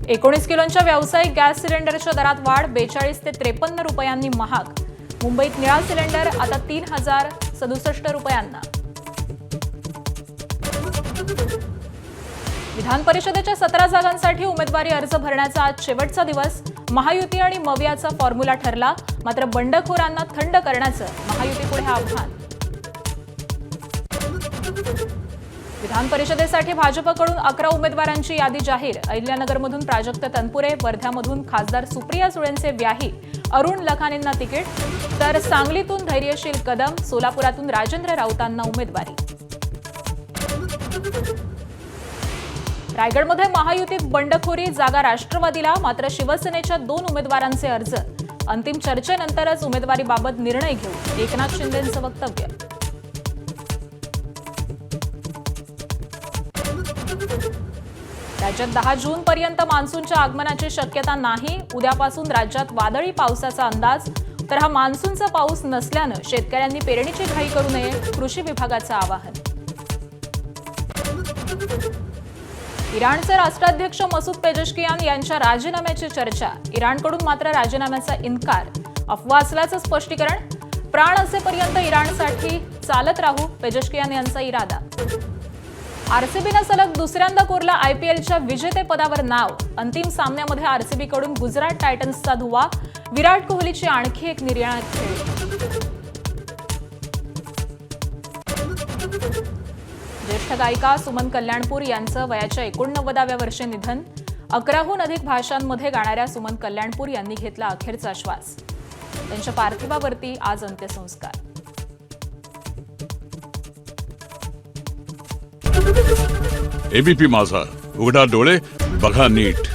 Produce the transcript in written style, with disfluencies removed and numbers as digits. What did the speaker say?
19 किलोंच्या व्यावसायिक गॅस सिलेंडरच्या दरात वाढ, 42 ते 53 रुपयांनी महाग। मुंबईत निळा सिलेंडर आता 3067 रुपयांना। विधान परिषदेच्या 17 जागांसाठी उमेदवारी अर्ज भरण्याचा आज शेवटचा दिवस। महायुती आणि मवियाचा फॉर्म्युला ठरला, मात्र बंडखोरांना थंड करण्याचं महायुतीपुढे आव्हान। विधान परिषदेसाठी भाजपकडून 11 उमेदवारांची यादी जाहीर। अहिल्यानगरमधून प्राजक्त तनपुरे, वर्ध्यामधून खासदार सुप्रिया सुळेंचे व्याही अरुण लखानींना तिकीट, तर सांगलीतून धैर्यशील कदम, सोलापुरातून राजेंद्र राऊतांना उमेदवारी। रायगडमध्ये महायुतीत बंडखोरी, जागा राष्ट्रवादीला, मात्र शिवसेनेच्या 2 उमेदवारांचे अर्ज। अंतिम चर्चेनंतरच उमेदवारीबाबत निर्णय घेऊ, एकनाथ शिंदेंचं वक्तव्य। राज्यात 10 जूनपर्यंत मान्सूनच्या आगमनाची शक्यता नाही। उद्यापासून राज्यात वादळी पावसाचा अंदाज, तर हा मान्सूनचा पाऊस नसल्यानं शेतकऱ्यांनी पेरणीची घाई करू नये, कृषी विभागाचं आवाहन। इराणचे राष्ट्राध्यक्ष मसूद पेजेशकियान यांच्या राजीनाम्याची चर्चा। इराणकडून मात्र राजीनाम्याचा इन्कार, अफवा असल्याचं स्पष्टीकरण। प्राण असेपर्यंत इराणसाठी चालत राहू, पेजेशकियान यांचा इरादा। आरसीबीनं सलग दुसऱ्यांदा कोरला आयपीएलच्या विजेतेपदावर नाव। अंतिम सामन्यामध्ये आरसीबीकडून गुजरात टायटन्सचा धुव्वा, विराट कोहलीची आणखी एक निर्णायक खेळी। ज्येष्ठ गायिका सुमन कल्याणपूर यांचं वयाच्या 89व्या वर्षी निधन। 11हून अधिक भाषांमध्ये गाणाऱ्या सुमन कल्याणपूर यांनी घेतला अखेरचा श्वास। त्यांच्या पार्थिवावरती आज अंत्यसंस्कार। एबीपी माझा, उघडा डोळे बघा नीट।